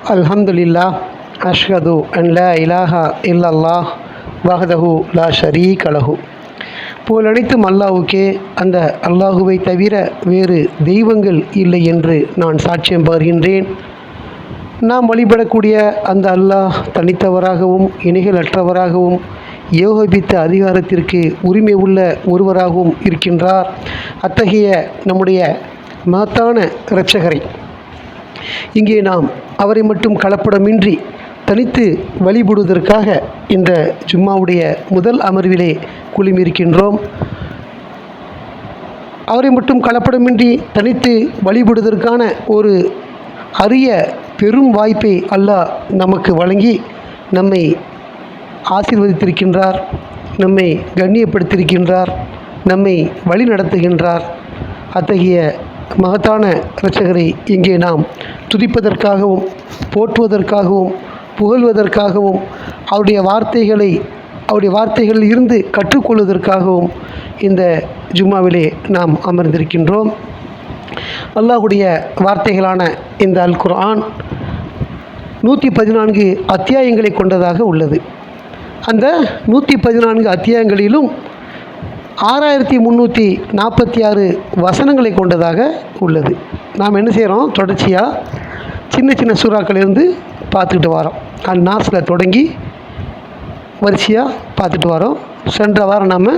அல்ஹம்துலில்லாஹ் அஷ்ஹது அன் லா இலாஹா இல்லல்லாஹ் வஹ்தஹு லா ஷரீக லஹு. புகழனைத்தும் அல்லாஹ்வுக்கே, அந்த அல்லாஹுவை தவிர வேறு தெய்வங்கள் இல்லை என்று நான் சாட்சியம் பகர்கின்றேன். நாம் வழிபடக்கூடிய அந்த அல்லாஹ் தனித்தவராகவும் இணைகளற்றவராகவும் ஏகோபித்த அதிகாரத்திற்கு உரிமை உள்ள ஒருவராகவும் இருக்கின்றார். அத்தகைய நம்முடைய மகத்தான இரட்சகரை இங்கே நாம் அவரை மட்டும் கலப்படமின்றி தனித்து வழிபடுவதற்காக இந்த ஜும்மாவுடைய முதல் அமர்விலே குழுமியிருக்கின்றோம். அவரை மட்டும் கலப்படமின்றி தனித்து வழிபடுவதற்கான ஒரு அரிய பெரும் வாய்ப்பை அல்லாஹ் நமக்கு வழங்கி நம்மை ஆசீர்வதித்திருக்கின்றார், நம்மை கண்ணியப்படுத்தியிருக்கின்றார், நம்மை வழி நடத்துகின்றார். அத்தகைய மகத்தான இரட்சகரை இங்கே நாம் துதிப்பதற்காகவும் போற்றுவதற்காகவும் புகழ்வதற்காகவும் அவருடைய வார்த்தைகளில் இருந்து கற்றுக்கொள்வதற்காகவும் இந்த ஜும்மாவிலே நாம் அமர்ந்திருக்கின்றோம். அல்லாஹ்வுடைய வார்த்தைகளான இந்த அல் குர்ஆன் 114 அத்தியாயங்களை கொண்டதாக உள்ளது. அந்த 114 அத்தியாயங்களிலும் 6346 வசனங்களை கொண்டதாக உள்ளது. நாம் என்ன செய்கிறோம், தொடர்ச்சியாக சின்ன சின்ன சூறாக்களிலிருந்து பார்த்துக்கிட்டு வரோம். அல் நாஸில் தொடங்கி வரிசையாக பார்த்துட்டு வரோம். சென்ற வாரம் நாம்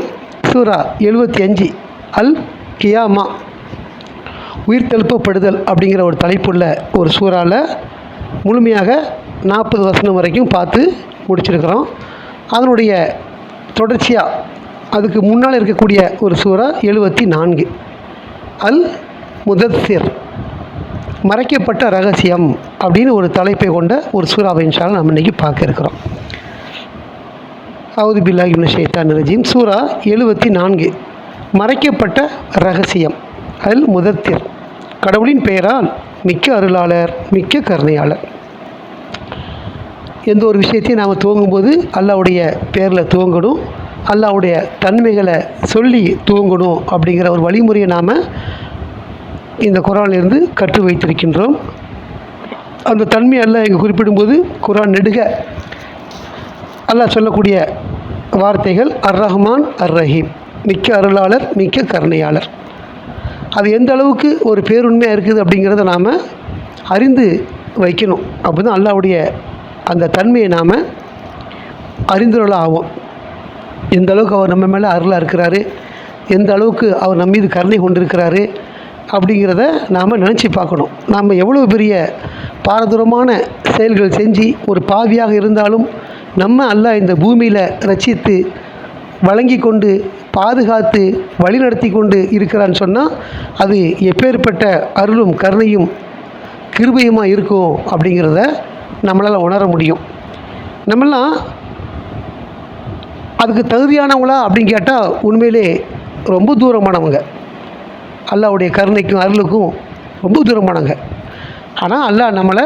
சூரா 75 அல் கியாமா, உயிர் தெழுப்பப்படுதல் அப்படிங்கிற ஒரு தலைப்புள்ள ஒரு சூறாவில் முழுமையாக 40 வசனம் வரைக்கும் பார்த்து முடிச்சிருக்கிறோம். அதனுடைய தொடர்ச்சியாக அதுக்கு முன்னால் இருக்கக்கூடிய ஒரு சூறா 74 அல் முதத்திர், மறைக்கப்பட்ட ரகசியம் அப்படின்னு ஒரு தலைப்பை கொண்ட ஒரு சூறாவை இன்ஷா அல்லாஹ் நம்ம இன்றைக்கி பார்க்க இருக்கிறோம். அவுது பில்லாஹி மினஷ் ஷைத்தானிர் ரஜீம். சூறா 74 மறைக்கப்பட்ட ரகசியம் அல் முதத்திர். கடவுளின் பெயரால் மிக்க அருளாளர் மிக்க கருணையாளர். எந்த ஒரு விஷயத்தையும் நாம் துவங்கும்போது அல்லாஹ்வுடைய பேரில் துவங்கணும், அல்லாஹ்வுடைய தன்மைகளை சொல்லி துவங்கணும் அப்படிங்கிற ஒரு வழிமுறையை நாம் இந்த குர்ஆனிலிருந்து கற்று வைத்திருக்கின்றோம். அந்த தன்மை அல்லாஹ் இங்கே குறிப்பிடும்போது குர்ஆன் நெடுக அல்லாஹ் சொல்லக்கூடிய வார்த்தைகள் அர் ரஹ்மான் அர் ரஹீம், மிக்க அருளாளர் மிக்க கருணையாளர். அது எந்த அளவுக்கு ஒரு பேருண்மையாக இருக்குது அப்படிங்கிறத நாம் அறிந்து வைக்கணும். அப்போ தான் அல்லாஹ்வுடைய அந்த தன்மையை நாம் அறிந்துள்ள ஆகும். எந்த அளவுக்கு அவர் நம்ம மேலே அருளாக இருக்கிறாரு, எந்த அளவுக்கு அவர் நம்ம மீது கருணை கொண்டிருக்கிறாரு அப்படிங்கிறத நாம் நினச்சி பார்க்கணும். நாம் எவ்வளோ பெரிய பாரதூரமான செயல்கள் செஞ்சு ஒரு பாவியாக இருந்தாலும் நம்ம அல்லாஹ் இந்த பூமியில் ரட்சித்து வழங்கி கொண்டு பாதுகாத்து வழிநடத்தி கொண்டு இருக்கிறான்னு சொன்னால் அது எப்பேற்பட்ட அருளும் கருணையும் கிருபையுமாக இருக்கும் அப்படிங்கிறத நம்மளால் உணர முடியும். நம்மளாம் அதுக்கு தகுதியானவங்களா அப்படின்னு கேட்டால் உண்மையிலே ரொம்ப தூரமானவங்க, அல்லாஹ்வுடைய கருணைக்கும் அருளுக்கும் ரொம்ப தூரமானவங்க. ஆனால் அல்லாஹ் நம்மளை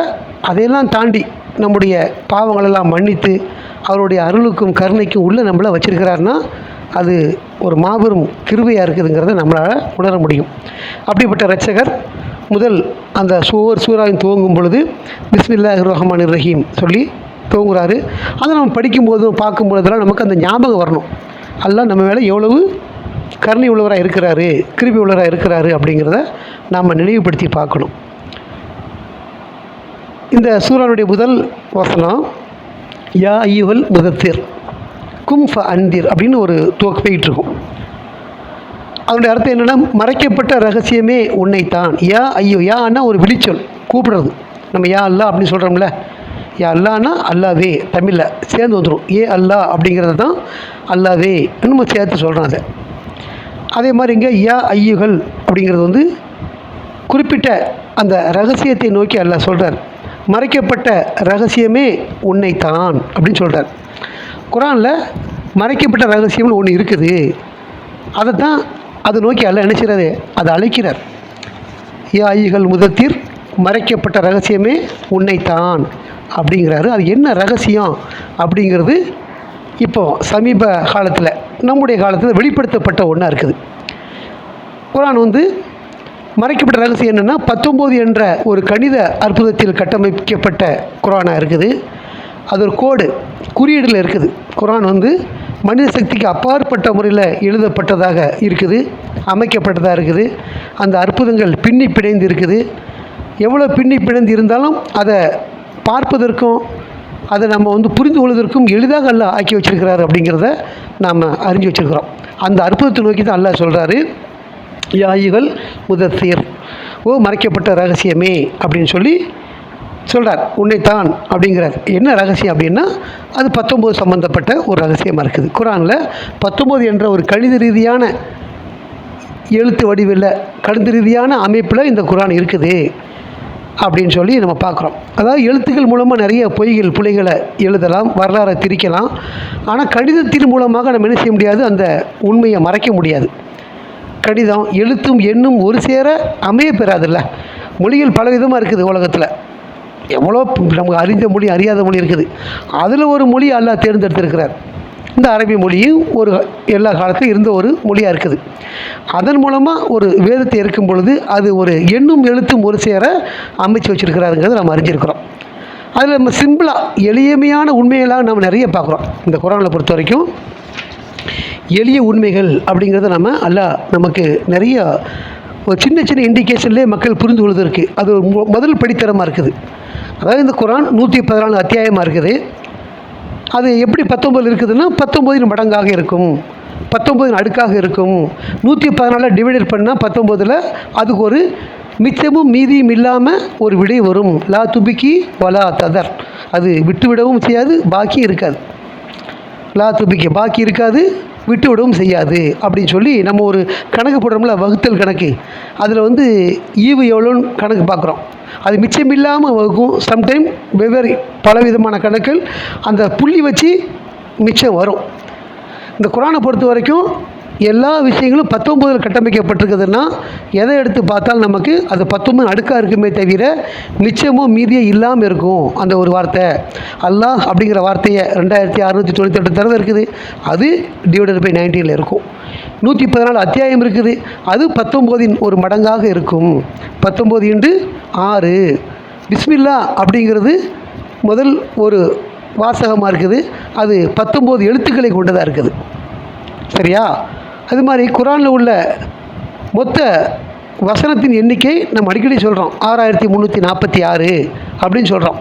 அதையெல்லாம் தாண்டி நம்முடைய பாவங்களெல்லாம் மன்னித்து அவருடைய அருளுக்கும் கருணைக்கும் உள்ளே நம்மளை வச்சிருக்கிறாருன்னா அது ஒரு மாபெரும் கிருபையாக இருக்குதுங்கிறத நம்மளால் உணர முடியும். அப்படிப்பட்ட இரட்சகர் முதல் அந்த ஒவ்வொரு சூறாவையும் துவங்கும் பொழுது பிஸ்மில்லாஹிர் ரஹ்மானிர் ரஹீம் சொல்லி துவங்குறாரு. அதை நம்ம படிக்கும்போதும் பார்க்கும் பொழுதெல்லாம் நமக்கு அந்த ஞாபகம் வரணும், அல்லாஹ் நம்ம மேலே எவ்வளவு கருணை உள்ளவராக இருக்கிறாரு, கிருபை உள்ளவராக இருக்கிறாரு அப்படிங்கிறத நாம் நினைவுபடுத்தி பார்க்கணும். இந்த சூறானுடைய முதல் வசனம் யா ஐயுஹல் முதத்திர் கும் ஃப அன்திர் அப்படின்னு ஒரு துவக்கு போயிட்டுருக்கும். அதனுடைய அர்த்தம் என்னென்னா, மறைக்கப்பட்ட ரகசியமே உன்னைத்தான். யா ஐயோ, யா அண்ணா ஒரு விழிச்சொல், கூப்பிடுறது. நம்ம யா அல்லா அப்படின்னு சொல்கிறோம்ல, யா அல்லான்னா அல்லாவே தமிழில் சேர்ந்து வந்துடும். ஏ அல்லா அப்படிங்கிறது தான் அல்லாவே நம்ம சேர்த்து சொல்கிறோம். அதே மாதிரி இங்கே யா ஐயுகள் அப்படிங்கிறது வந்து குறிப்பிட்ட அந்த ரகசியத்தை நோக்கி அல்லாஹ் சொல்கிறார். மறைக்கப்பட்ட ரகசியமே உன்னைத்தான் அப்படின்னு சொல்கிறார். குர்ஆனில் மறைக்கப்பட்ட ரகசியம்னு ஒன்று இருக்குது. அதை தான் அதை நோக்கி அல்லாஹ் நினைக்கிறது, அதை அழைக்கிறார். யா ஐயுகள் முதத்திர், மறைக்கப்பட்ட ரகசியமே உன்னைத்தான் அப்படிங்கிறாரு. அது என்ன ரகசியம் அப்படிங்கிறது இப்போது சமீப காலத்தில் நம்முடைய காலத்தில் வெளிப்படுத்தப்பட்ட ஒன்றா இருக்குது. குர்ஆன் வந்து மறைக்கப்பட்ட ரகசியம் என்னென்னா 19 என்ற ஒரு கணித அற்புதத்தில் கட்டமைக்கப்பட்ட குரானாக இருக்குது. அது ஒரு கோடு குறியீடில் இருக்குது. குரான் வந்து மனித சக்திக்கு அப்பாற்பட்ட முறையில் எழுதப்பட்டதாக இருக்குது, அமைக்கப்பட்டதாக இருக்குது. அந்த அற்புதங்கள் பின்னி பிணைந்து இருக்குது. எவ்வளோ பின்னி பிணைந்து இருந்தாலும் அதை பார்ப்பதற்கும் அதை நம்ம வந்து புரிந்து கொள்வதற்கும் எளிதாக அல்லாஹ் ஆக்கி வச்சிருக்கிறாரு அப்படிங்கிறத நாம் அறிஞ்சு வச்சுருக்கிறோம். அந்த அற்புதத்தை நோக்கி தான் அல்லாஹ் சொல்கிறாரு, யாயுகள் முதத்தீர், ஓ மறைக்கப்பட்ட ரகசியமே அப்படின்னு சொல்லி சொல்கிறார். உன்னைத்தான் அப்படிங்கிறார். என்ன ரகசியம் அப்படின்னா அது 19 சம்மந்தப்பட்ட ஒரு ரகசியமாக இருக்குது. குரானில் 19 என்ற ஒரு கணித ரீதியான எழுத்து வடிவில் கணித ரீதியான அமைப்பில் இந்த குரான் இருக்குது அப்படின்னு சொல்லி நம்ம பார்க்குறோம். அதாவது எழுத்துக்கள் மூலமாக நிறைய பொய்கள் பிழைகளை எழுதலாம், வரலாறை திரிக்கலாம். ஆனால் கணிதத்தின் மூலமாக நம்ம என்ன செய்ய முடியாது, அந்த உண்மையை மறைக்க முடியாது. கணிதம் எழுத்தும் எண்ணும் ஒரு சேர அமைய பெறாதுல்ல. மொழிகள் பலவிதமாக இருக்குது உலகத்தில். எவ்வளோ நமக்கு அறிந்த மொழி அறியாத மொழி இருக்குது. அதில் ஒரு மொழி அல்லாஹ் தேர்ந்தெடுத்திருக்கிறார். இந்த அரபி மொழியும் ஒரு எல்லா காலத்திலும் இருந்த ஒரு மொழியாக இருக்குது. அதன் மூலமாக ஒரு வேதத்தை இருக்கும் பொழுது அது ஒரு எண்ணும் எழுத்தும் ஒரு சேர அமைச்சு வச்சுருக்கிறாருங்கிறத நம்ம அறிஞ்சிருக்கிறோம். அதில் நம்ம சிம்பிளாக எளிமையான உண்மைகளாக நம்ம நிறைய பார்க்குறோம். இந்த குரானை பொறுத்த வரைக்கும் எளிய உண்மைகள் அப்படிங்கிறத நம்ம அல்லாஹ் நமக்கு நிறைய ஒரு சின்ன சின்ன இண்டிகேஷன்லேயே மக்கள் புரிந்து கொள்வதற்கு அது ஒரு முதல் படித்தரமாக இருக்குது. அதாவது இந்த குரான் 114 அத்தியாயமாக இருக்குது. அது எப்படி 19 இருக்குதுன்னா 19 மடங்காக இருக்கும், 19 அடுக்காக இருக்கும். 114 டிவைடட் பண்ணால் 19ல் அதுக்கு ஒரு மிச்சமும் மீதியும் இல்லாமல் ஒரு விடை வரும். லா துபிக்கி வலா ததர், அது விட்டுவிடவும் செய்யாது, பாக்கி இருக்காது. லா துபிக்கி பாக்கி இருக்காது, விட்டு விடவும் செய்யாது அப்படின்னு சொல்லி நம்ம ஒரு கணக்கு போடுறோம்ல, வகுத்தல் கணக்கு. அதில் வந்து ஈவு எவ்வளோன்னு கணக்கு பார்க்குறோம். அது மிச்சம் இல்லாமல் வகுக்கும். சம்டைம் வெவ்வேறு பலவிதமான கணக்குகள் அந்த புள்ளி வச்சு மிச்சம் வரும். இந்த குரானை பொறுத்த வரைக்கும் எல்லா விஷயங்களும் 19 கட்டமைக்கப்பட்டிருக்குதுன்னா எதை எடுத்து பார்த்தாலும் நமக்கு அது 19 அடுக்காக இருக்குமே தவிர மிச்சமோ மீதியே இல்லாமல் இருக்கும். அந்த ஒரு வார்த்தை அல்லாஹ் அப்படிங்கிற வார்த்தையை 2698 தடவை இருக்குது. அது டிவைடட் பை 19 இருக்கும். 114 அத்தியாயம் இருக்குது. அது 19 ஒரு மடங்காக இருக்கும். 19 × 6. பிஸ்மில்லா அப்படிங்கிறது முதல் ஒரு வாசகமாக இருக்குது. அது 19 எழுத்துக்களை கொண்டதாக இருக்குது. சரியா? அது மாதிரி குரானில் உள்ள மொத்த வசனத்தின் எண்ணிக்கை நம்ம அடிக்கடி சொல்கிறோம் 6346 அப்படின்னு சொல்கிறோம்.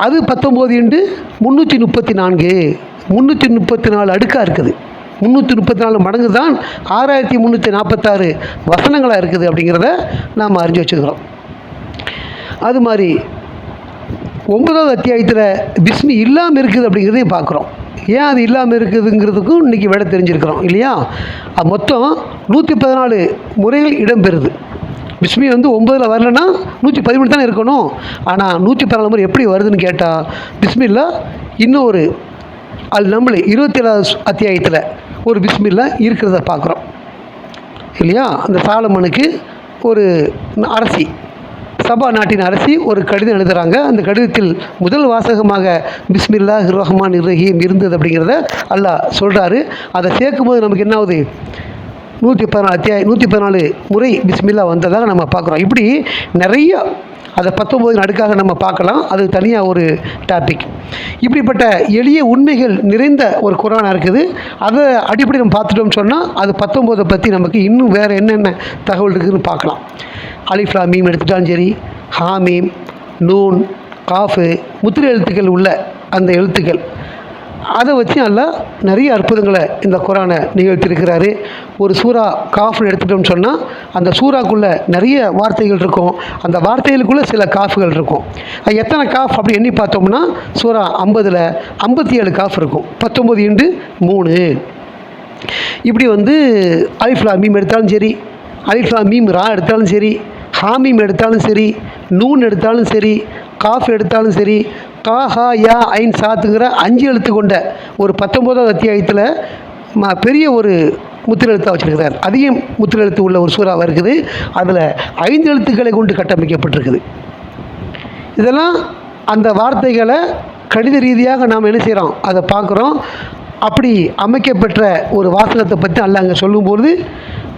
அது 19 × 334. 334 அடுக்காக இருக்குது. 334 மடங்கு தான் 6346 வசனங்களாக இருக்குது அப்படிங்கிறத நாம் அறிஞ்சு வச்சுக்கிறோம். அது மாதிரி 9வது அத்தியாயத்தில் பிஸ்மி இல்லாமல் இருக்குது அப்படிங்கிறதையும் பார்க்குறோம். ஏன் அது இல்லாமல் இருக்குதுங்கிறதுக்கும் இன்றைக்கி விட தெரிஞ்சிருக்கிறோம் இல்லையா? அது மொத்தம் 114 முறைகள் இடம்பெறுது. பிஸ்மி வந்து 9ல் வரலன்னா 113 தானே இருக்கணும். ஆனால் 114 முறை எப்படி வருதுன்னு கேட்டால் பிஸ்மில்லா இன்னொரு நம்மளே 27வது அத்தியாயத்தில் ஒரு பிஸ்மில்லா இருக்கிறத பார்க்குறோம் இல்லையா? அந்த சாலமனுக்கு ஒரு அரசி, சபா நாட்டின் அரசி ஒரு கடிதம் எழுதுகிறாங்க. அந்த கடிதத்தில் முதல் வாசகமாக பிஸ்மில்லாஹிர் ரஹ்மானிர் ரஹீம் இருந்தது அப்படிங்கிறத அல்லாஹ் சொல்கிறாரு. அதை சேர்க்கும்போது நமக்கு என்ன ஆகுது, 114 முறை பிஸ்மில்லா வந்ததாக நம்ம பார்க்குறோம். இப்படி நிறைய அதை 19 அடுக்காக நம்ம பார்க்கலாம். அது தனியாக ஒரு டாபிக். இப்படிப்பட்ட எளிய உண்மைகள் நிறைந்த ஒரு குரானாக இருக்குது. அதை அடிப்படை நம்ம பார்த்துட்டோம்னு சொன்னால் அது 19 பற்றி நமக்கு இன்னும் வேறு என்னென்ன தகவல் இருக்குதுன்னு பார்க்கலாம். அலிஃப் லாம் மீம் எடுத்துட்டாலும் சரி, ஹாமீம், நூன், காஃபு, முத்திரை எழுத்துக்கள் உள்ள அந்த எழுத்துக்கள் அதை வச்சு அல்லாஹ் நிறைய அற்புதங்களை இந்த குரானை நிகழ்த்தியிருக்கிறாரு. ஒரு சூறா காஃப்னு எடுத்துட்டோம்னு சொன்னால் அந்த சூறாக்குள்ளே நிறைய வார்த்தைகள் இருக்கும். அந்த வார்த்தைகளுக்குள்ளே சில காஃபுகள் இருக்கும். அது எத்தனை காஃப் அப்படி எண்ணி பார்த்தோம்னா சூறா 50ல் 57 காஃப் இருக்கும். 19 × 3. இப்படி வந்து அலிஃப் லாம் மீம் எடுத்தாலும் சரி, அலிஃப் லாம் மீம் ரா எடுத்தாலும் சரி, ஹாமீம் எடுத்தாலும் சரி, நூன் எடுத்தாலும் சரி, காஃப் எடுத்தாலும் சரி, கா ஹா யா ஐன் சாத்துங்கிற 5 எழுத்து கொண்ட ஒரு 19வது அத்தியாயத்தில் பெரிய ஒரு முத்திரை எழுத்தாக வச்சுருக்கிறார். அதிகம் முத்திரை எழுத்து உள்ள ஒரு சூறாவாக இருக்குது. அதில் 5 எழுத்துக்களை கொண்டு கட்டமைக்கப்பட்டிருக்குது. இதெல்லாம் அந்த வார்த்தைகளை கணித ரீதியாக நாம் என்ன செய்கிறோம், அதை பார்க்குறோம். அப்படி அமைக்கப்பெற்ற ஒரு வாசகத்தை பற்றி அல்லாஹ் அங்கே சொல்லும்போது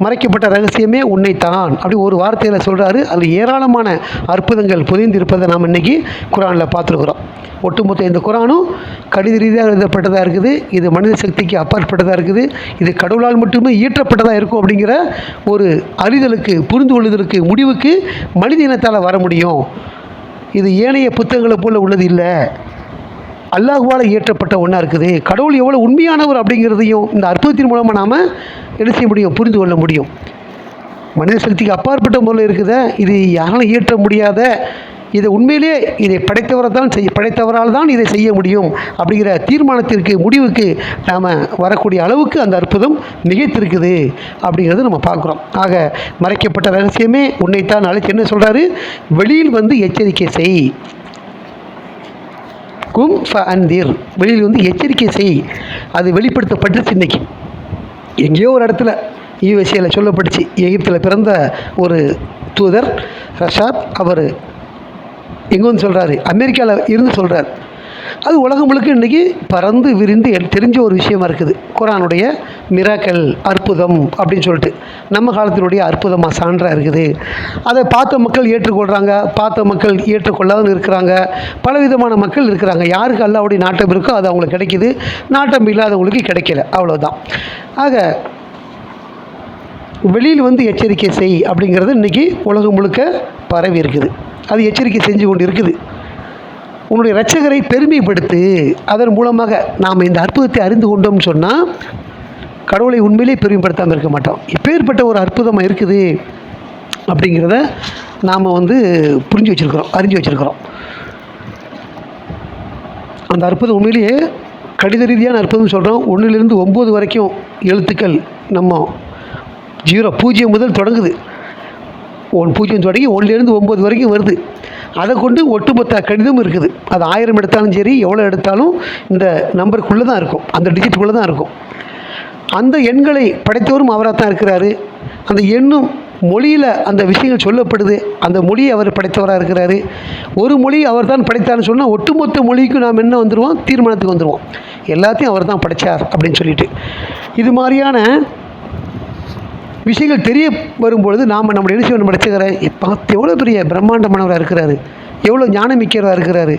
மறைக்கப்பட்ட ரகசியமே உன்னைத்தான் அப்படி ஒரு வார்த்தையில் சொல்கிறாரு. அதில் ஏராளமான அற்புதங்கள் புதைந்திருப்பதை நாம் இன்றைக்கி குரானில் பார்த்துருக்குறோம். ஒட்டுமொத்த இந்த குரானும் கணித ரீதியாக எழுதப்பட்டதாக இருக்குது. இது மனித சக்திக்கு அப்பாற்பட்டதாக இருக்குது. இது கடவுளால் மட்டுமே இயற்றப்பட்டதாக இருக்கும் அப்படிங்கிற ஒரு அறிதலுக்கு, புரிந்து கொள்ளுதலுக்கு, முடிவுக்கு மனித இனத்தால் வர முடியும். இது ஏனைய புத்தகங்களை போல் உள்ளது இல்லை, அல்லாஹ்வால் இயற்றப்பட்ட ஒன்றா இருக்குது. கடவுள் எவ்வளோ உண்மையானவர் அப்படிங்கிறதையும் இந்த அற்புதத்தின் மூலமாக நாம் என்ன செய்ய முடியும், புரிந்து கொள்ள முடியும். மனித சக்திக்கு அப்பாற்பட்ட முறையில் இருக்குத, இது யாராலும் இயற்ற முடியாத, இதை உண்மையிலே இதை படைத்தவரால் தான் இதை செய்ய முடியும் அப்படிங்கிற தீர்மானத்திற்கு, முடிவுக்கு நாம் வரக்கூடிய அளவுக்கு அந்த அற்புதம் மிகைத்திருக்குது அப்படிங்கிறது நம்ம பார்க்குறோம். ஆக மறைக்கப்பட்ட ரகசியமே உன்னைத்தான் அழைத்து என்ன சொல்கிறாரு, வெளியில் வந்து எச்சரிக்கை செய், கும் ஃபஅன்திர், வெளியில் வந்து எச்சரிக்கை செய். அது வெளிப்படுத்தப்பட்டுச்சு. இன்றைக்கி எங்கேயோ ஒரு இடத்துல யுஎஸ்ஏல சொல்லப்பட்டுச்சு. எகிப்தில் பிறந்த ஒரு தூதர் ரஷாத், அவர் எங்கே வந்து சொல்கிறாரு, அமெரிக்காவில் இருந்து சொல்கிறார். அது உலகம் முழுக்க இன்றைக்கி பறந்து விரிந்து தெரிஞ்ச ஒரு விஷயமா இருக்குது. குரானுடைய மிராக்கல், அற்புதம் அப்படின்னு சொல்லிட்டு நம்ம காலத்தினுடைய அற்புதமாக சான்றாக இருக்குது. அதை பார்த்த மக்கள் ஏற்றுக்கொள்கிறாங்க, பார்த்த மக்கள் ஏற்றுக்கொள்ளாமல் இருக்கிறாங்க, பலவிதமான மக்கள் இருக்கிறாங்க. யாருக்கு அல்லாஹ்வுடைய நாட்டம் இருக்கோ அது அவங்களுக்கு கிடைக்கிது, நாட்டம் இல்லாதவங்களுக்கு கிடைக்கல, அவ்வளோதான். ஆக வெளியில் வந்து எச்சரிக்கை செய் அப்படிங்கிறது இன்றைக்கி உலகம் முழுக்க பரவி இருக்குது. அது எச்சரிக்கை செஞ்சு கொண்டு இருக்குது. உன்னுடைய இரட்சகரை பெருமைப்படுத்து. அதன் மூலமாக நாம் இந்த அற்புதத்தை அறிந்து கொண்டோம்னு சொன்னால் கடவுளை உண்மையிலே பெருமைப்படுத்தாமல் இருக்க மாட்டோம். இப்பேற்பட்ட ஒரு அற்புதமாக இருக்குது அப்படிங்கிறத நாம் வந்து புரிஞ்சு வச்சுருக்கிறோம், அறிஞ்சு வச்சுருக்கிறோம். அந்த அற்புதம் உண்மையிலேயே கணித ரீதியான அற்புதம் சொல்கிறோம். 1லிருந்து 9 வரைக்கும் எழுத்துக்கள் நம்ம 0 முதல் தொடங்குது. 0 தொடங்கி 1லிருந்து 9 வரைக்கும் வருது. அதை கொண்டு ஒட்டுமொத்த கணிதமும் இருக்குது. அது 1000 எடுத்தாலும் சரி, எவ்வளோ எடுத்தாலும் இந்த நம்பருக்குள்ளே தான் இருக்கும், அந்த டிஜிட்டுக்குள்ளே தான் இருக்கும். அந்த எண்களை படைத்தவரும் அவராக தான் இருக்கிறாரு. அந்த எண்ணும் மொழியில் அந்த விஷயங்கள் சொல்லப்படுது, அந்த மொழியை அவர் படைத்தவராக இருக்கிறாரு. ஒரு மொழி அவர் தான் படைத்தார்னு சொன்னால் ஒட்டுமொத்த மொழிக்கும் நாம் என்ன வந்துடுவோம், தீர்மானத்துக்கு வந்துடுவோம், எல்லாத்தையும் அவர் தான் படைத்தார் அப்படின்னு சொல்லிட்டு. இது மாதிரியான விஷயங்கள் தெரிய வரும்பொழுது நாம் நம்முடைய என்ன செய்யணும், படைச்சுக்கிறேன் பார்த்து எவ்வளோ பெரிய பிரம்மாண்டமானவராக இருக்கிறாரு, எவ்வளோ ஞானமிக்கவராக இருக்கிறாரு,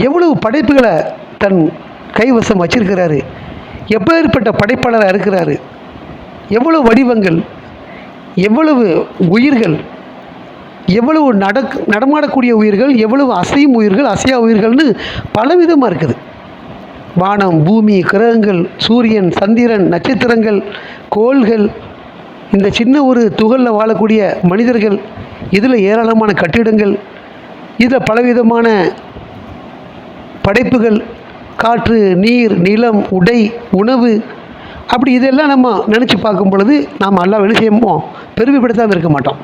எவ்வளவு படைப்புகளை தன் கைவசம் வச்சிருக்கிறாரு, எப்பேற்பட்ட படைப்பாளராக இருக்கிறாரு, எவ்வளவு வடிவங்கள், எவ்வளவு உயிர்கள், எவ்வளவு நடமாடக்கூடிய உயிர்கள், எவ்வளவு அசையும் உயிர்கள், அசையா உயிர்கள்னு பலவிதமாக இருக்குது. வானம், பூமி, கிரகங்கள், சூரியன், சந்திரன், நட்சத்திரங்கள், கோள்கள், இந்த சின்ன ஒரு துகளில் வாழக்கூடிய மனிதர்கள், இதில் ஏராளமான கட்டிடங்கள், இதில் பலவிதமான படைப்புகள், காற்று, நீர், நிலம், உடை, உணவு, அப்படி இதெல்லாம் நம்ம நினச்சி பார்க்கும் பொழுது நாம் அல்லாஹ் என்ன செய்வோம், பெருமைப்படுத்தாமல் இருக்க மாட்டோம்.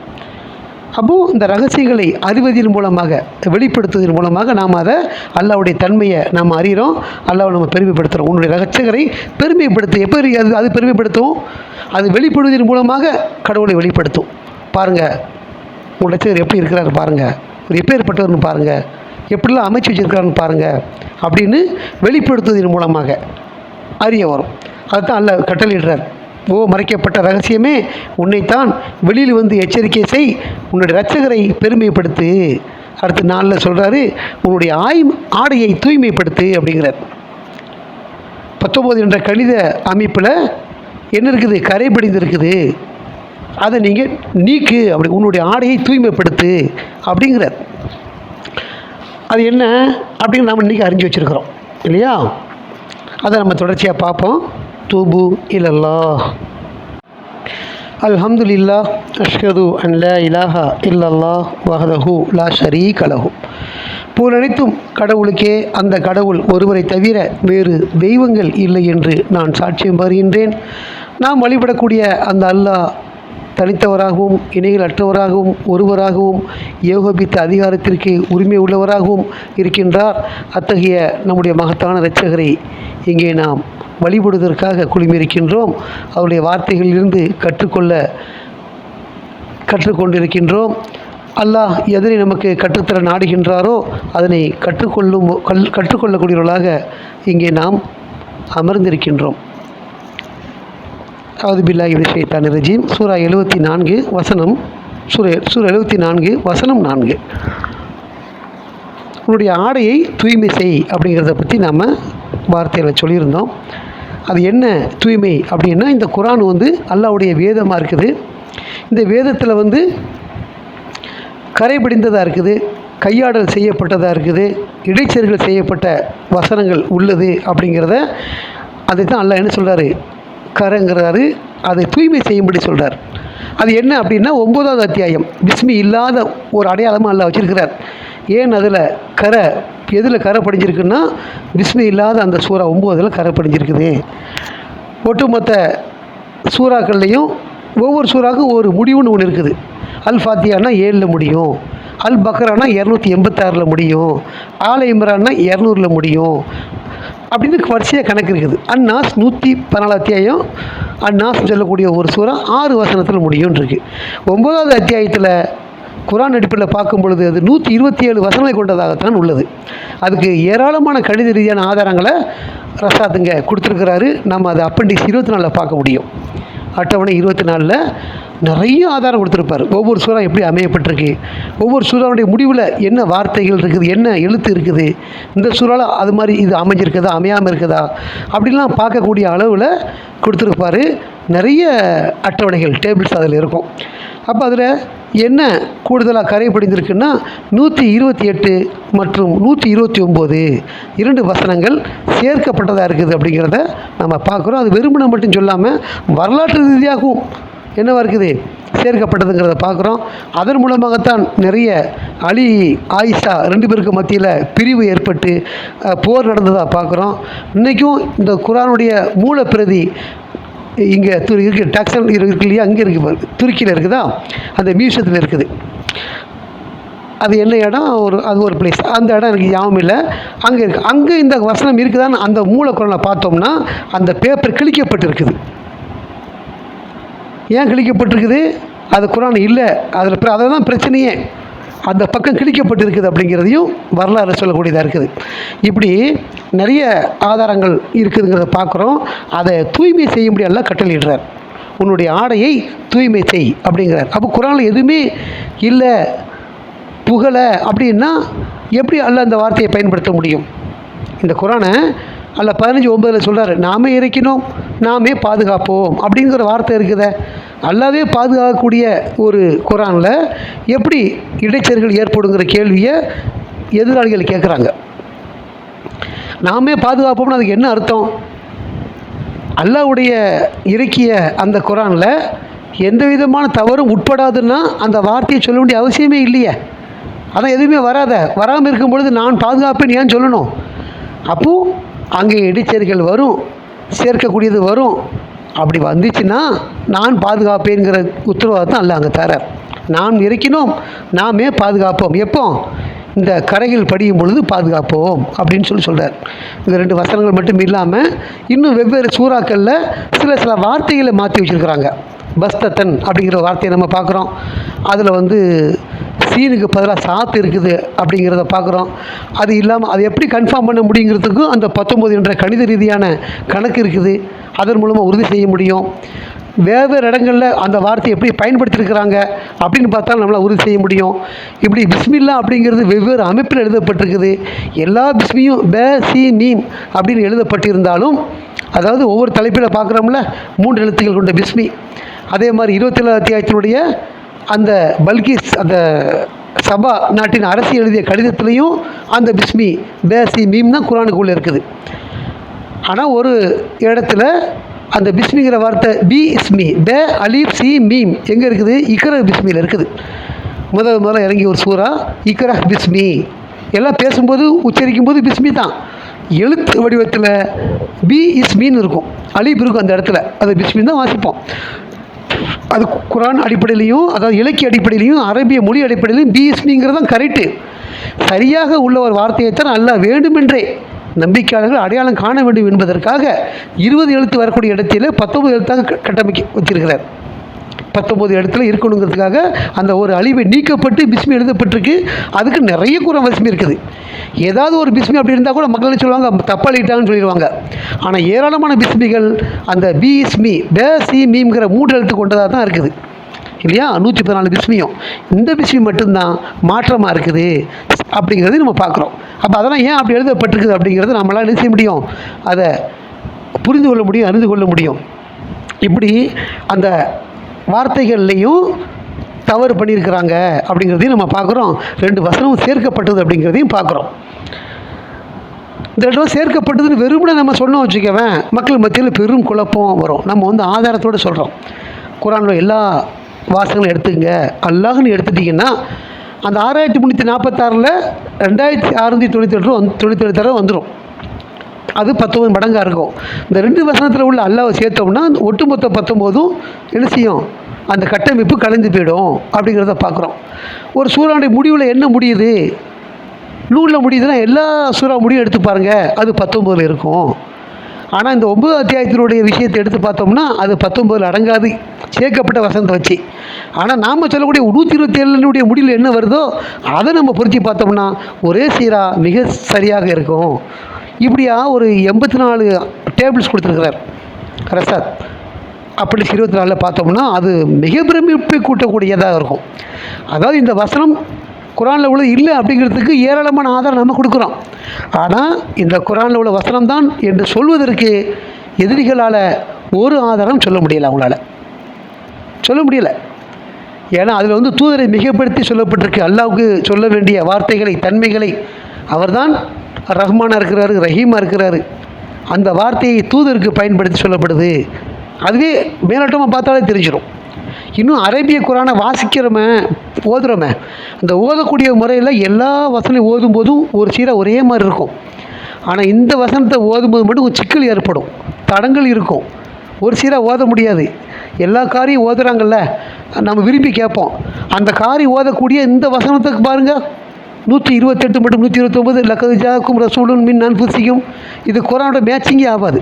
அப்போது இந்த ரகசியங்களை அறிவதன் மூலமாக, வெளிப்படுத்துவதன் மூலமாக நாம் அதை அல்லாஹ்வுடைய தன்மையை நாம் அறிகிறோம், அல்லாஹ்வை நம்ம பெருமைப்படுத்துகிறோம். உன்னுடைய ரகசியங்களை பெருமைப்படுத்து. எப்போ அது பெருமைப்படுத்தும், அது வெளிப்படுவதன் மூலமாக கடவுளை வெளிப்படுத்தும். பாருங்கள், உங்கள் ரட்சகர் எப்படி இருக்கிறாரு பாருங்கள், ஒரு எப்பேற்பட்டவர்னு பாருங்கள், எப்படிலாம் அமைச்சு வச்சுருக்காருன்னு பாருங்கள் அப்படின்னு வெளிப்படுத்துவதன் மூலமாக அறிய வரும். அதுதான் அல்லாஹ் கட்டளையிடுறார். ஓ மறைக்கப்பட்ட ரகசியமே உன்னைத்தான், வெளியில் வந்து எச்சரிக்கை செய், உன்னுடைய இரட்சகரை பெருமைப்படுத்து. அடுத்த நாளில் சொல்கிறாரு, உன்னுடைய ஆடையை தூய்மைப்படுத்து அப்படிங்கிறார். 19 என்ற கணித அமைப்பில் என்ன இருக்குது, கரைபடிந்து இருக்குது, அதை நீங்கள் நீக்கு, அப்படி உன்னுடைய ஆடையை தூய்மைப்படுத்து அப்படிங்கிறார். அது என்ன அப்படின்னு நாம் இன்றைக்கி அறிஞ்சு வச்சுருக்கிறோம் இல்லையா? அதை நம்ம தொடர்ச்சியாக பார்ப்போம். தூபு இலல்லாஹ். அல்ஹம்துலில்லாஹ், அஷ்ஹது அன் லா இலாஹா இல்லல்லாஹ் வஹ்தஹு லா ஷரீக லஹு. புகழனைத்தும் கடவுளுக்கே, அந்த கடவுள் ஒருவரை தவிர வேறு தெய்வங்கள் இல்லை என்று நான் சாட்சியம் பகிர்கின்றேன். நாம் வழிபடக்கூடிய அந்த அல்லாஹ் தனித்தவராகவும், இணைகள் அற்றவராகவும், ஒருவராகவும், ஏகோபித்த அதிகாரத்திற்கு உரிமை உள்ளவராகவும் இருக்கின்றார். அத்தகைய நம்முடைய மகத்தான இரட்சகரை இங்கே நாம் வழிபடுவதற்காக குழுமியிருக்கின்றோம். அவருடைய வார்த்தைகளிலிருந்து கற்றுக்கொண்டிருக்கின்றோம். அல்லாஹ் எதனை நமக்கு கற்றுத்தர நாடுகின்றாரோ அதனை கற்றுக்கொள்ளக்கூடியவர்களாக இங்கே நாம் அமர்ந்திருக்கின்றோம். அவுது பில்லாஹி மினஷ் ஷைத்தானிர் ரஜீம். சூரா 74 வசனம் சூரா 74 வசனம் 4. உன்னுடைய ஆடையை தூய்மை செய் அப்படிங்கிறத பற்றி நாம் வார்த்தையில் சொல்லியிருந்தோம். அது என்ன தூய்மை அப்படின்னா, இந்த குர்ஆன் அல்லாஹ்வுடைய வேதமாக இருக்குது. இந்த வேதத்தில் கரைபிடிந்ததாக இருக்குது, கையாடல் செய்யப்பட்டதாக இருக்குது, இடைச்செருகல் செய்யப்பட்ட வசனங்கள் உள்ளது அப்படிங்கிறத அதை தான் அல்லாஹ் என்ன சொல்கிறாரு, கரைங்கிறாரு, அதை தூய்மை செய்யும்படி சொல்கிறார். அது என்ன அப்படின்னா 9வது அத்தியாயம் பிஸ்மி இல்லாத ஒரு அடையாளமாக அல்லாஹ் வச்சுருக்கிறார். ஏன் அதில் கரை, எதில் கரை படிஞ்சிருக்குன்னா பிஸ்மி இல்லாத அந்த சூறா 9ல் கரை படிஞ்சிருக்குது. ஒட்டுமொத்த சூறாக்கள்லேயும் ஒவ்வொரு சூறாவுக்கும் ஒரு முடிவுன்னு ஒன்று இருக்குது. அல் ஃபாத்தியானா 7ல் முடியும், அல் பக்ரானா 286ல் முடியும், ஆல இம்ரான்னா 200ல் முடியும் அப்படின்னு வரிசையாக கணக்கு இருக்குது. அந்நாஸ் 114 அத்தியாயம், அந்நாஸ் சொல்லக்கூடிய ஒரு சூறா 6 வசனத்தில் முடியும் இருக்குது. 9வது அத்தியாயத்தில் குர்ஆன் அடிப்படையில் பார்க்கும் பொழுது அது 127 வசனங்களை கொண்டதாகத்தான் உள்ளது. அதுக்கு ஏராளமான கணித ரீதியான ஆதாரங்களை ரசாத்துங்க கொடுத்துருக்கிறாரு. நம்ம அதை அப்பெண்டிக்ஸ் 24 பார்க்க முடியும். அட்டவணை 24 நிறைய ஆதாரம் கொடுத்துருப்பார். ஒவ்வொரு சூறா எப்படி அமையப்பட்டிருக்கு, ஒவ்வொரு சூறாவுடைய முடிவில் என்ன வார்த்தைகள் இருக்குது, என்ன எழுத்து இருக்குது, இந்த சூறாவில் அது மாதிரி இது அமைஞ்சிருக்குதா அமையாமல் இருக்குதா அப்படிலாம் பார்க்கக்கூடிய அளவில் கொடுத்துருப்பார். நிறைய அட்டவணைகள், டேபிள்ஸ் அதில் இருக்கும். அப்போ அதில் என்ன கூடுதலாக கரை படிந்திருக்குன்னா 128 மற்றும் 129 2 வசனங்கள் சேர்க்கப்பட்டதாக இருக்குது அப்படிங்கிறத நம்ம பார்க்குறோம். அது வெறுமனை மட்டும் சொல்லாமல் வரலாற்று ரீதியாகவும் என்னவாக இருக்குது, சேர்க்கப்பட்டதுங்கிறத பார்க்குறோம். அதன் மூலமாகத்தான் நிறைய அலி ஆயிஷா 2 பேருக்கு மத்தியில் பிரிவு ஏற்பட்டு போர் நடந்ததாக பார்க்குறோம். இன்றைக்கும் இந்த குர்ஆனுடைய மூலப்பிரதி இங்கே இருக்குது, டாக்ஸன் இருக்கு இல்லையா, அங்கே இருக்குது, துருக்கியில் இருக்குதா, அந்த மியூசியத்தில் இருக்குது. அது என்ன இடம், அது ஒரு பிளேஸ், அந்த இடம் எனக்கு ஞாபகம் இல்லை, அங்கே இருக்குது. அங்கே இந்த வசனம் இருக்குதான்னு அந்த மூலக்குறளை பார்த்தோம்னா அந்த பேப்பர் கிழிக்கப்பட்டிருக்குது. ஏன் கிழிக்கப்பட்டிருக்குது, அது குர்ஆன் இல்லை, அதில் தான் பிரச்சனையே. அந்த பக்கம் கிழிக்கப்பட்டிருக்குது அப்படிங்கிறதையும் வரலாறு சொல்லக்கூடியதாக இருக்குது. இப்படி நிறைய ஆதாரங்கள் இருக்குதுங்கிறத பார்க்குறோம். அதை தூய்மை செய்யும்படி எல்லாம் கட்டளையிடுறார். உன்னுடைய ஆடையை தூய்மை செய் அப்படிங்கிறார். அப்போ குர்ஆனில் எதுவுமே இல்லை புகழை அப்படின்னா எப்படி அல்லாஹ் அந்த வார்த்தையை பயன்படுத்த முடியும்? இந்த குர்ஆனை அல்லாஹ் 15:9 சொல்கிறார், நாமே இறக்கினோம் நாமே பாதுகாப்போம் அப்படிங்கிற வார்த்தை இருக்குதே. அல்லாவே பாதுகாக்கக்கூடிய ஒரு குர்ஆனில் எப்படி இடைச்செருகல் ஏற்படுங்கிற கேள்வியை எதிராளிகள் கேட்குறாங்க. நாமே பாதுகாப்போம்னு அதுக்கு என்ன அர்த்தம்? அல்லாஹ்வுடைய இறக்கிய அந்த குர்ஆனில் எந்த விதமான தவறும் உட்படாதுன்னா அந்த வார்த்தையை சொல்ல வேண்டிய அவசியமே இல்லையே. அதான் எதுவுமே வராமல் இருக்கும் பொழுது நான் பாதுகாப்பேன்னு ஏன் சொல்லணும்? அப்போது அங்கே இடைச்செருகல் வரும், சேர்க்கக்கூடியது வரும். அப்படி வந்துச்சுன்னா நான் பாதுகாப்பேங்கிற உத்தரவாதத்தை அல்லாஹ் அங்கே தரார். நாம் இறக்கினோம் நாமே பாதுகாப்போம். எப்போ? இந்த கரைகள் படியும் பொழுது பாதுகாப்போம் அப்படின்னு சொல்கிறார். இந்த 2 வசனங்கள் மட்டும் இல்லாமல் இன்னும் வெவ்வேறு சூறாக்களில் சில வார்த்தைகளை மாற்றி வச்சுருக்கிறாங்க. பஸ்தத்தன் அப்படிங்கிற வார்த்தையை நம்ம பார்க்குறோம். அதில் சீனுக்கு பதிலாக சாத்து இருக்குது அப்படிங்கிறத பார்க்குறோம். அது இல்லாமல் அதை எப்படி கன்ஃபார்ம் பண்ண முடியுங்கிறதுக்கும் அந்த 19 என்ற கணித ரீதியான கணக்கு இருக்குது. அதன் மூலமாக உறுதி செய்ய முடியும். வெவ்வேறு இடங்களில் அந்த வார்த்தையை எப்படி பயன்படுத்தியிருக்கிறாங்க அப்படின்னு பார்த்தாலும் நம்மளால் உறுதி செய்ய முடியும். இப்படி பிஸ்மில்லா அப்படிங்கிறது வெவ்வேறு அமைப்பில் எழுதப்பட்டிருக்குது. எல்லா பிஸ்மியும் ப சி மீம் அப்படின்னு எழுதப்பட்டிருந்தாலும், அதாவது ஒவ்வொரு தலைப்பில் பார்க்குறோம்ல 3 எழுத்துக்கள் கொண்ட பிஸ்மி. அதே மாதிரி 27 அத்தியாயத்தினுடைய அந்த பல்கிஸ் அந்த சபா நாட்டின் அரசு எழுதிய கடிதத்துலேயும் அந்த பிஸ்மி ப சி மீம் தான் குர்ஆனுக்குள்ளே இருக்குது. ஆனால் ஒரு இடத்துல அந்த பிஸ்மிங்கிற வார்த்தை பி இஸ்மி ப அலீப் சி மீம் எங்கே இருக்குது? இக்ரா பிஸ்மியில் இருக்குது. முதல்ல இறங்கி ஒரு சூறா இக்ரா பிஸ்மி. எல்லாம் பேசும்போது உச்சரிக்கும் போது பிஸ்மி தான். எழுத்து வடிவத்தில் பி இஸ்மின்னு இருக்கும், அலீப் இருக்கும் அந்த இடத்துல. அது பிஸ்மி தான் வாசிப்போம். அது குர்ஆன் அடிப்படையிலையும், அதாவது இலக்கிய அடிப்படையிலையும், அரபிய மொழி அடிப்படையிலையும் பி இஸ்மிங்கிறது தான் கரெக்டு. சரியாக உள்ள ஒரு வார்த்தையைத்தான் அல்லாஹ் வேண்டுமென்றே நம்பிக்கையாளர்கள் அடையாளம் காண வேண்டும் என்பதற்காக 20 எழுத்து வரக்கூடிய இடத்திலே 19 எழுத்தாக கட்டமைக்க வச்சிருக்கிறார். 19 இடத்துல இருக்கணுங்கிறதுக்காக அந்த ஒரு அழிவை நீக்கப்பட்டு பிஸ்மி எழுதப்பட்டிருக்கு. அதுக்கு நிறைய குரான் வசனம் இருக்குது. ஏதாவது ஒரு பிஸ்மி அப்படி இருந்தால் கூட மக்கள் சொல்லுவாங்க தப்பாக எழுதிட்டாங்கன்னு சொல்லிடுவாங்க. ஆனால் ஏராளமான பிஸ்மிகள் அந்த பிஸ்மி சி மீம்ங்கிற 3 எழுத்து கொண்டதாக தான் இருக்குது இல்லையா? 114 பிஸ்மியும் இந்த பிஸ்மி மட்டும்தான் மாற்றமாக இருக்குது அப்படிங்கிறது நம்ம பார்க்குறோம். அப்போ அதெல்லாம் ஏன் அப்படி எழுதப்பட்டிருக்குது அப்படிங்கிறது நம்மளால் என்ன செய்ய முடியும்? அதை புரிந்து கொள்ள முடியும், அறிந்து கொள்ள முடியும். இப்படி அந்த வார்த்தைகள்லையும் தவறு பண்ணியிருக்கிறாங்க அப்படிங்கிறதையும் நம்ம பார்க்குறோம். 2 வசனமும் சேர்க்கப்பட்டது அப்படிங்கிறதையும் பார்க்குறோம். இந்த 2 சேர்க்கப்பட்டதுன்னு வெறுமனே நம்ம சொன்னோம் வச்சுக்கவேன், மக்கள் மத்தியில் பெரும் குழப்பம் வரும். நம்ம ஆதாரத்தோடு சொல்கிறோம். குரானில் எல்லா வாசகங்களும் எடுத்துங்க. அல்லாஹ்னு எடுத்துட்டிங்கன்னா அந்த 6346ல் 2697 தடவை வந்துடும். அது 19 மடங்காக இருக்கும். இந்த 2 வசனத்தில் உள்ள அல்லாஹ்வை சேர்த்தோம்னா ஒட்டுமொத்த 19ம் என்ன செய்யும்? அந்த கட்டமைப்பு கலைந்து போயிடும் அப்படிங்கிறத பார்க்குறோம். ஒரு சூறாவுடைய முடிவில் என்ன முடியுது? நூலில் முடியுதுன்னா எல்லா சூறா முடியும் எடுத்து பாருங்கள், அது 19 இருக்கும். ஆனால் இந்த 9 அத்தியாயத்தினுடைய விஷயத்தை எடுத்து பார்த்தோம்னா அது 19 அடங்காது, சேர்க்கப்பட்ட வசனத்தை வச்சு. ஆனால் நாம் சொல்லக்கூடிய 127 முடிவில் என்ன வருதோ அதை நம்ம பொருத்தி பார்த்தோம்னா ஒரே சீரா மிக சரியாக இருக்கும். இப்படியா ஒரு 84 டேபிள்ஸ் கொடுத்துருக்கிறார் ரசாத். அப்படி 24 பார்த்தோம்னா அது மிக பிரமிப்பை கூட்டக்கூடியதாக இருக்கும். அதாவது இந்த வசனம் குரானில் உள்ள இல்லை அப்படிங்கிறதுக்கு ஏராளமான ஆதாரம் நம்ம கொடுக்குறோம். ஆனால் இந்த குரானில் உள்ள வசனம் தான் என்று சொல்வதற்கு எதிரிகளால் ஒரு ஆதாரம் சொல்ல முடியலை, அவங்களால சொல்ல முடியலை. ஏன்னா அதில் தூதரை மிகப்படுத்தி சொல்லப்பட்டிருக்கு. அல்லாஹ்வுக்கு சொல்ல வேண்டிய வார்த்தைகளை, தன்மைகளை. அவர்தான் ரஹ்மானாக இருக்கிறாரு, ரஹீமாக இருக்கிறாரு. அந்த வார்த்தையை தூதருக்கு பயன்படுத்தி சொல்லப்படுது. அதுவே மேலோட்டமாக பார்த்தாலே தெரிஞ்சிடும். இன்னும் அரேபிய குரானை வாசிக்கிறோமே, ஓதுறோமே, அந்த ஓதக்கூடிய முறையில் எல்லா வசனையும் ஓதும்போதும் ஒரு சீராக ஒரே மாதிரி இருக்கும். ஆனால் இந்த வசனத்தை ஓதும்போது மட்டும் சிக்கல் ஏற்படும், தடங்கள் இருக்கும், ஒரு சீராக ஓத முடியாது. எல்லா காரியம் ஓதுறாங்கல்ல, நம்ம விரும்பி கேட்போம். அந்த காரி ஓதக்கூடிய இந்த வசனத்துக்கு பாருங்கள் 128 மட்டும் 129 லக்கது ஜாக்கும் ரசூலுன் மின் அன்ஃபுசிக்கும். இது குரானோட மேட்சிங்கே ஆகாது.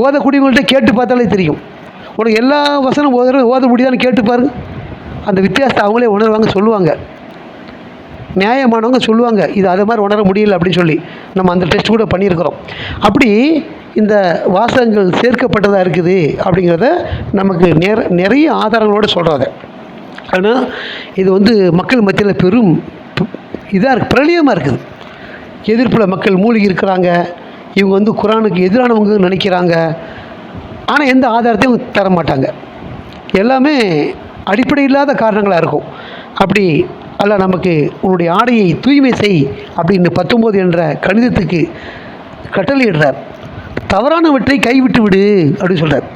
ஓதக்கூடியவங்கள்ட்ட கேட்டு பார்த்தாலே தெரியும். உனக்கு எல்லா வசனம் ஓத முடியுதான்னு கேட்டு பாருங்க, அந்த வித்தியாசத்தை அவங்களே உணர்வாங்க, சொல்லுவாங்க. நியாயமானவங்க சொல்லுவாங்க இது அதை மாதிரி உணர முடியல அப்படின்னு சொல்லி. நம்ம அந்த டெஸ்ட் கூட பண்ணியிருக்கிறோம். அப்படி இந்த வாசகங்கள் சேர்க்கப்பட்டதாக இருக்குது அப்படிங்கிறத நமக்கு நிறைய ஆதாரங்களோடு சொல்கிறாங்க. ஆனால் இது மக்கள் மத்தியில் பெரும் இதாக இருக்குது, பிரளயமாக இருக்குது. எதிர்ப்பில் மக்கள் மூழ்கி இருக்கிறாங்க. இவங்க குரானுக்கு எதிரானவங்க நினைக்கிறாங்க. ஆனால் எந்த ஆதாரத்தையும் தர மாட்டாங்க. எல்லாமே அடிப்படை இல்லாத காரணங்களாக இருக்கும். அப்படி அல்ல நமக்கு உன்னுடைய ஆடையை தூய்மை செய் அப்படின்னு 19 என்ற கணிதத்துக்கு கட்டளையிடுறார். தவறானவற்றை கைவிட்டு விடு அப்படின்னு சொல்கிறார்.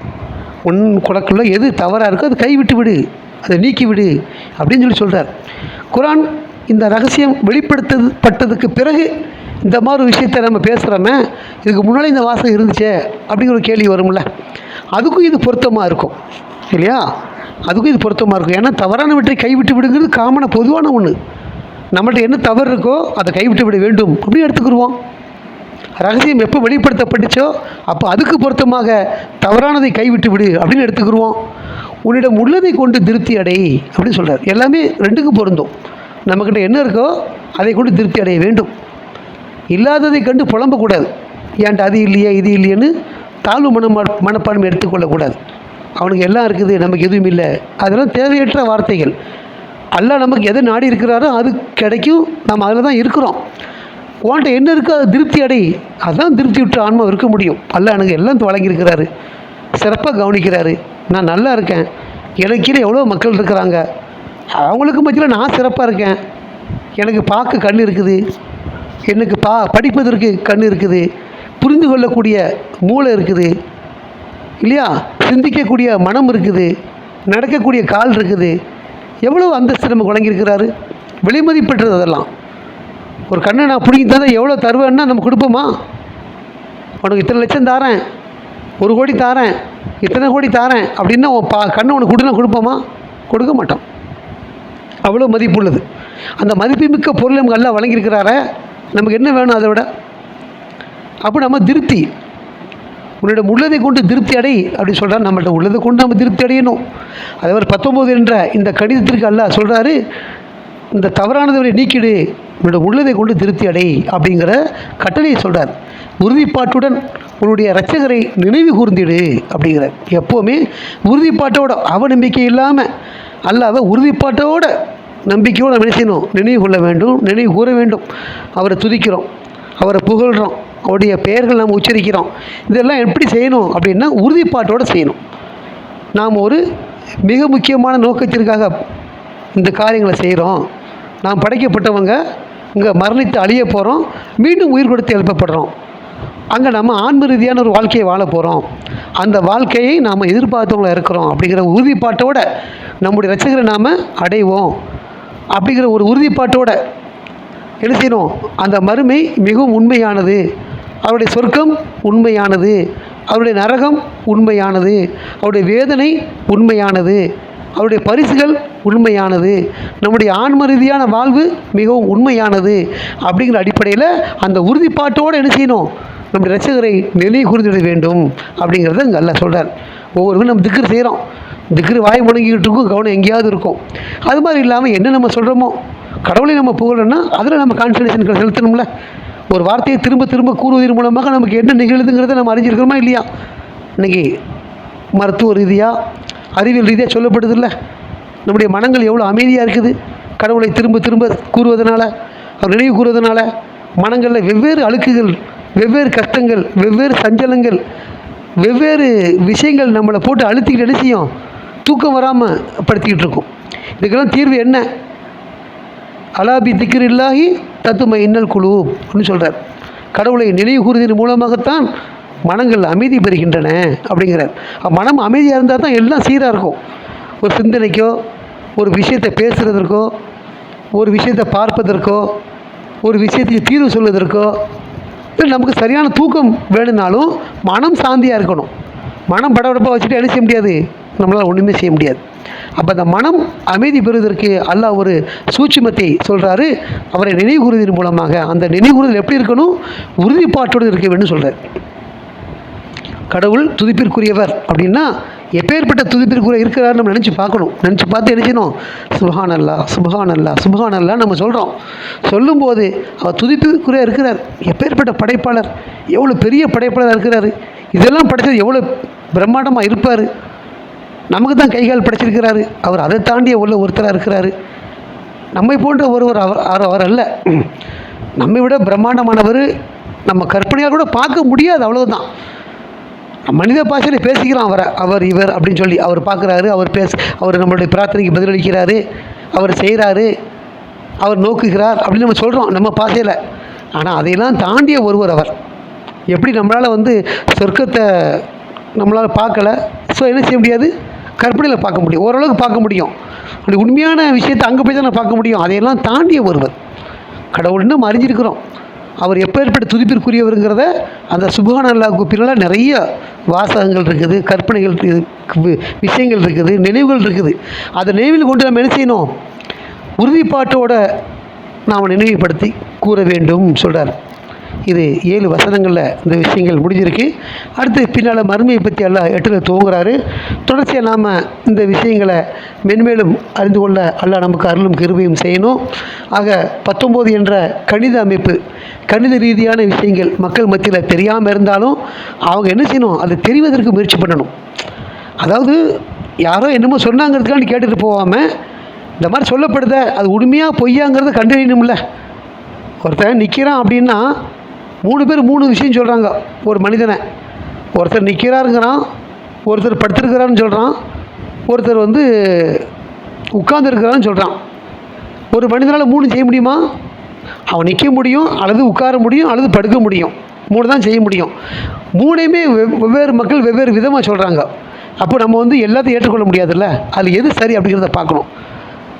உன் குலக்குள்ள எது தவறாக இருக்கோ அது கைவிட்டு விடு, அதை நீக்கி விடு அப்படின்னு சொல்கிறார். குரான் இந்த ரகசியம் வெளிப்படுத்தப்பட்டதுக்கு பிறகு இந்த மாதிரி விஷயத்தை நம்ம பேசுகிறோமே, இதுக்கு முன்னாடி இந்த வாசகம் இருந்துச்சே அப்படிங்கிற ஒரு கேள்வி வரும்ல. அதுக்கும் இது பொருத்தமாக இருக்கும் இல்லையா? அதுக்கும் இது பொருத்தமாக இருக்கும். ஏன்னா தவறானவற்றை கைவிட்டு விடுங்கிறது காமனாக பொதுவான ஒன்று. நம்மள்ட்ட என்ன தவறு இருக்கோ அதை கைவிட்டு விட வேண்டும் அப்படின்னு எடுத்துக்கிடுவோம். ரகசியம் எப்போ வெளிப்படுத்தப்பட்டுச்சோ அப்போ அதுக்கு பொருத்தமாக தவறானதை கைவிட்டு விடு அப்படின்னு எடுத்துக்கிடுவோம். உன்னிடம் உள்ளதை கொண்டு திருப்தி அடை அப்படின்னு சொல்கிறார். எல்லாமே ரெண்டுக்கும் பொருந்தும். நம்மக்கிட்ட என்ன இருக்கோ அதை கொண்டு திருப்தி அடைய வேண்டும். இல்லாததை கண்டு புலம்பக்கூடாது. ஏன்ட்டு அது இல்லையே இது இல்லையேன்னு தாழ்வு மனப்பான்மை எடுத்துக்கொள்ளக்கூடாது. அவனுக்கு எல்லாம் இருக்குது, நமக்கு எதுவும் இல்லை, அதெல்லாம் தேவையற்ற வார்த்தைகள். அல்லாஹ் நமக்கு எதை நாடி இருக்கிறாரோ அது கிடைக்கும், நம்ம அதில் தான் இருக்கிறோம். உன்கிட்ட என்ன இருக்கோ அது திருப்தி அடை, அதுதான் திருப்தி விட்டு ஆன்மா இருக்க முடியும். அல்லாஹ் எனக்கு எல்லாம் வழங்கியிருக்கிறாரு, சிறப்பாக கவனிக்கிறாரு, நான் நல்லா இருக்கேன். எனக்கு கீழே எவ்வளோ மக்கள் இருக்கிறாங்க, அவங்களுக்கு மத்தியில் நான் சிறப்பாக இருக்கேன். எனக்கு பார்க்க கண் இருக்குது, எனக்கு படிப்பதற்கு கண் இருக்குது, புரிந்து கொள்ளக்கூடிய மூளை இருக்குது இல்லையா, சிந்திக்கக்கூடிய மனம் இருக்குது, நடக்கக்கூடிய கால் இருக்குது. எவ்வளோ அந்தஸ்து நமக்கு வழங்கியிருக்கிறாரு, விலைமதிப்பற்றது அதெல்லாம். ஒரு கண்ணை நான் பிடிங்கி தந்தால் எவ்வளோ தருவேன்னா நம்ம கொடுப்போமா? உனக்கு இத்தனை லட்சம் தாரேன், 1 கோடி தாரேன், இத்தனை கோடி தாரேன் அப்படின்னா கண்ணை உனக்கு கொடுனா கொடுப்போமா? கொடுக்க மாட்டோம். அவ்வளோ மதிப்புள்ளது. அந்த மதிப்புமிக்க பொருள் நமக்கு எல்லாம் வழங்கியிருக்கிறார, நமக்கு என்ன வேணும் அதை விட? அப்போ நம்ம திருப்தி. உன்னிடம் உள்ளதை கொண்டு திருப்தி அடை அப்படின்னு சொல்கிறார். நம்மள்ட்ட உள்ளதை கொண்டு நம்ம திருப்தி அடையணும். அதே மாதிரி 19 என்ற இந்த கடிதத்திற்கு அல்லாஹ் சொல்கிறாரு, இந்த தவறானதை நீக்கிடு, உன்னோட உள்ளதை கொண்டு திருப்தி அடை அப்படிங்கிற கட்டளையை சொல்கிறார். உறுதிப்பாட்டுடன் உன்னுடைய இரட்சகரை நினைவு கூர்ந்திடு அப்படிங்கிற. எப்போவுமே உறுதிப்பாட்டோட அவநம்பிக்கை இல்லாமல் அல்லாஹ்வை உறுதிப்பாட்டோட நம்பிக்கையோடு நம்ம செய்யணும், நினைவு கொள்ள வேண்டும், நினைவு கூற வேண்டும். அவரை துதிக்கிறோம், அவரை புகழ்கிறோம், அவருடைய பெயர்கள் நாம் உச்சரிக்கிறோம். இதெல்லாம் எப்படி செய்யணும் அப்படின்னா உறுதிப்பாட்டோடு செய்யணும். நாம் ஒரு மிக முக்கியமான நோக்கத்திற்காக இந்த காரியங்களை செய்கிறோம். நாம் படைக்கப்பட்டவங்க இங்கே மரணித்து அழிய போகிறோம், மீண்டும் உயிர் கொடுத்து எழுப்பப்படுறோம். அங்கே நம்ம ஆன்ம ரீதியான ஒரு வாழ்க்கையை வாழ போகிறோம். அந்த வாழ்க்கையை நாம் எதிர்பார்த்தவங்கள இருக்கிறோம் அப்படிங்கிற உறுதிப்பாட்டோட நம்முடைய இரட்சகரை நாம் அடைவோம் அப்படிங்கிற ஒரு உறுதிப்பாட்டோட என்ன செய்யணும்? அந்த மறுமை மிகவும் உண்மையானது, அவருடைய சொர்க்கம் உண்மையானது, அவருடைய நரகம் உண்மையானது, அவருடைய வேதனை உண்மையானது, அவருடைய பரிசுகள் உண்மையானது, நம்முடைய ஆன்ம ரீதியான வாழ்வு மிகவும் உண்மையானது அப்படிங்கிற அடிப்படையில் அந்த உறுதிப்பாட்டோடு என்ன செய்யணும்? நம்முடைய இரட்சகரை நினைவு கூர்ந்திட வேண்டும் அப்படிங்கிறத இங்கே அல்லாஹ் சொல்கிறார். ஒவ்வொருவரும் நம்ம திக்ர் செய்கிறோம், திக்ர் வாய் முடங்கிக்கிட்டு இருக்கும், கவனம் எங்கேயாவது இருக்கும். அது மாதிரி இல்லாமல் என்ன நம்ம சொல்கிறோமோ, கடவுளை நம்ம புகழணும்னா அதில் நம்ம கான்சன்ட்ரேஷன் செலுத்தணும்ல. ஒரு வார்த்தையை திரும்ப திரும்ப கூறுவதன் மூலமாக நமக்கு என்ன நிகழுதுங்கிறத நம்ம அறிஞ்சிருக்கிறோமா இல்லையா? இன்றைக்கி மருத்துவ ரீதியாக அறிவியல் ரீதியாக சொல்லப்படுது இல்லை, நம்முடைய மனங்கள் எவ்வளோ அமைதியாக இருக்குது கடவுளை திரும்ப திரும்ப கூறுவதனால, அவர் நினைவு கூறுவதனால. மனங்களில் வெவ்வேறு அழுக்குகள், வெவ்வேறு கஷ்டங்கள், வெவ்வேறு சஞ்சலங்கள், வெவ்வேறு விஷயங்கள் நம்மளை போட்டு அழுத்திக்கிட்டு என்ன செய்யும்? தூக்கம் வராமல் படுத்திக்கிட்டு இருக்கும். இதுக்கெல்லாம் தீர்வு என்ன? அலாபி திக்ர் இல்லாஹி தத்துமை இன்னல் குழு அப்படின்னு சொல்கிறார். கடவுளை நினைவு கூறுவதன் மூலமாகத்தான் மனங்கள் அமைதி பெறுகின்றன அப்படிங்கிறார். மனம் அமைதியாக இருந்தால் தான் எல்லாம் சீராக இருக்கும். ஒரு சிந்தனைக்கோ, ஒரு விஷயத்தை பேசுகிறதற்கோ, ஒரு விஷயத்தை பார்ப்பதற்கோ, ஒரு விஷயத்துக்கு தீர்வு சொல்வதற்கோ, இல்லை நமக்கு சரியான தூக்கம் வேணும்னாலும் மனம் சாந்தியாக இருக்கணும். மனம் படபடப்பாக வச்சுட்டு என்ன செய்ய முடியாது? நம்மளால் ஒன்றுமே செய்ய முடியாது. அப்போ அந்த மனம் அமைதி பெறுவதற்கு அல்லாஹ் ஒரு சூட்சுமத்தை சொல்கிறாரு. அவரை நினைவு கூறுவதன் மூலமாக அந்த நினைவு கூறுதல் எப்படி இருக்கணும்? உறுதிப்பாட்டோடு இருக்க வேண்டும் சொல்கிறார். கடவுள் துதிப்பிற்குரியவர் அப்படின்னா எப்பேற்பட்ட துதிப்பிற்குரிய இருக்கிறார் நம்ம நினச்சி பார்க்கணும். நினச்சி பார்த்து என்ன செய்யணும்? சுப்ஹான் அல்லாஹ், சுப்ஹான் அல்லாஹ், சுப்ஹான் அல்லாஹ் நம்ம சொல்கிறோம். சொல்லும்போது அவர் துதிப்பிற்குரிய இருக்கிறார். எப்பேற்பட்ட படைப்பாளர், எவ்வளோ பெரிய படைப்பாளராக இருக்கிறார். இதெல்லாம் படைத்தது எவ்வளோ பிரம்மாண்டமாக இருப்பார். நமக்கு தான் கைகால் படைச்சிருக்கிறாரு. அவர் அதை தாண்டிய உள்ள ஒருத்தராக இருக்கிறாரு. நம்மை போன்ற ஒருவர் அவர் அல்ல. நம்மை விட பிரம்மாண்டமானவர். நம்ம கற்பனையாக கூட பார்க்க முடியாது, அவ்வளோதான். மனித பாஷையில் பேசிக்கிறோம் அவரை, அவர் இவர் அப்படின்னு சொல்லி. அவர் பார்க்குறாரு, அவர் நம்மளுடைய பிரார்த்தனைக்கு பதிலளிக்கிறாரு, அவர் செய்கிறாரு, அவர் நோக்குகிறார் அப்படின்னு நம்ம சொல்கிறோம் நம்ம பாஷையில். ஆனால் அதையெல்லாம் தாண்டிய ஒருவர் அவர். எப்படி நம்மளால் சொர்க்கத்தை நம்மளால் பார்க்கல, ஸோ என்ன செய்ய முடியாது? கற்பனையில் பார்க்க முடியும், ஓரளவுக்கு பார்க்க முடியும். அப்படி உண்மையான விஷயத்தை அங்கே போய் தான் நான் பார்க்க முடியும். அதையெல்லாம் தாண்டிய ஒருவர் கடவுள்னு நம்ம அறிஞ்சிருக்கிறோம். அவர் எப்பேற்பட்ட துதிப்பிற்குரியவருங்கிறத அந்த சுப்ஹான் அல்லாஹ்வுக்கு பின்னால் நிறைய வாசகங்கள் இருக்குது, கற்பனைகள் இருக்குது, விஷயங்கள் இருக்குது, நினைவுகள் இருக்குது. அதை நினைவில் கொண்டு நம்ம என்ன செய்யணும்? உறுதிப்பாட்டோடு நாம் நினைவுபடுத்தி கூற வேண்டும் சொல்கிறார். இது 7 வசனங்களில் இந்த விஷயங்கள் முடிஞ்சிருக்கு. அடுத்து பின்னால் மறுமையை பற்றி அல்லாஹ் 8ல் துவங்குறாரு. தொடர்ச்சியாக நாம் இந்த விஷயங்களை மென்மேலும் அறிந்து கொள்ள அல்லாஹ் நமக்கு அருளும் கிருபையும் செய்யணும். ஆக 19 என்ற கணித அமைப்பு, கணித ரீதியான விஷயங்கள் மக்கள் மத்தியில் தெரியாமல் இருந்தாலும் அவங்க என்ன செய்யணும்? அது தெரிவதற்கு முயற்சி பண்ணணும். அதாவது யாரோ என்னமோ சொன்னாங்கிறதுக்காண்டி கேட்டுட்டு போகாமல், இந்த மாதிரி சொல்லப்படுத அது உண்மையாக பொய்யாங்கிறத கண்டறியணும்ல. ஒருத்தன் நிற்கிறான் அப்படின்னா 3 பேர் 3 விஷயம் சொல்கிறாங்க ஒரு மனிதனை. ஒருத்தர் நிற்கிறாருங்கிறான், ஒருத்தர் படுத்திருக்கிறான்னு சொல்கிறான், ஒருத்தர் உட்கார்ந்துருக்கிறான்னு சொல்கிறான். ஒரு மனிதனால் 3 செய்ய முடியுமா? அவன் நிற்க முடியும், அல்லது உட்கார முடியும், அல்லது படுக்க முடியும். 3 தான் செய்ய முடியும். 3யுமே வெவ்வேறு மக்கள் வெவ்வேறு விதமாக சொல்கிறாங்க. அப்போ நம்ம எல்லாத்தையும் ஏற்றுக்கொள்ள முடியாதுல்ல. அது எது சரி அப்படிங்கிறத பார்க்கணும்.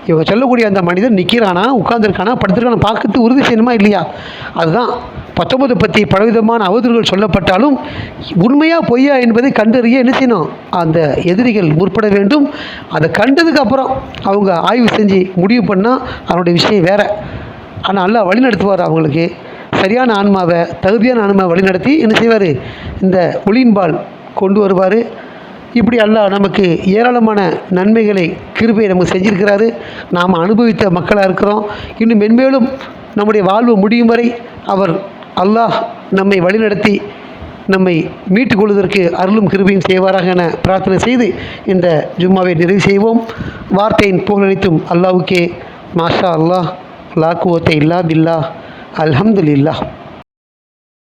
இவங்க சொல்லக்கூடிய அந்த மனிதன் நிற்கிறானா, உட்கார்ந்துருக்கானா, படுத்திருக்கானா பார்க்கறது உறுதி செய்யணுமா இல்லையா? அதுதான் 19 பற்றி பலவிதமான அவதூறுகள் சொல்லப்பட்டாலும் உண்மையாக பொய்யா என்பதை கண்டறிய என்ன செய்யணும்? அந்த எதிரிகள் முற்பட வேண்டும். அதை கண்டதுக்கப்புறம் அவங்க ஆய்வு செஞ்சு முடிவு பண்ணால் அவனுடைய விஷயம் வேறு. ஆனால் நல்லா வழி நடத்துவார் அவங்களுக்கு. சரியான ஆன்மாவை, தகுதியான ஆன்மாவை வழிநடத்தி என்ன செய்வார், இந்த ஒளியின்பால் கொண்டு வருவார். இப்படி அல்லாஹ் நமக்கு ஏராளமான நன்மைகளை, கிருபையை நமக்கு செஞ்சிருக்கிறாரு. நாம் அனுபவித்த மக்களாக இருக்கிறோம். இன்னும் மென்மேலும் நம்முடைய வாழ்வு முடியும் வரை அல்லாஹ் நம்மை வழிநடத்தி நம்மை மீட்டுக் கொள்வதற்கு அருளும் கிருபையும் செய்வாராக என பிரார்த்தனை செய்து இந்த ஜும்மாவை நிறைவு செய்வோம். வார்த்தையின் புகழனைத்தும் அல்லாஹ்வுக்கே. மாஷா அல்லாஹ், லா குவத்த இல்லா பில்லாஹ், அல்ஹம்துலில்லாஹ்.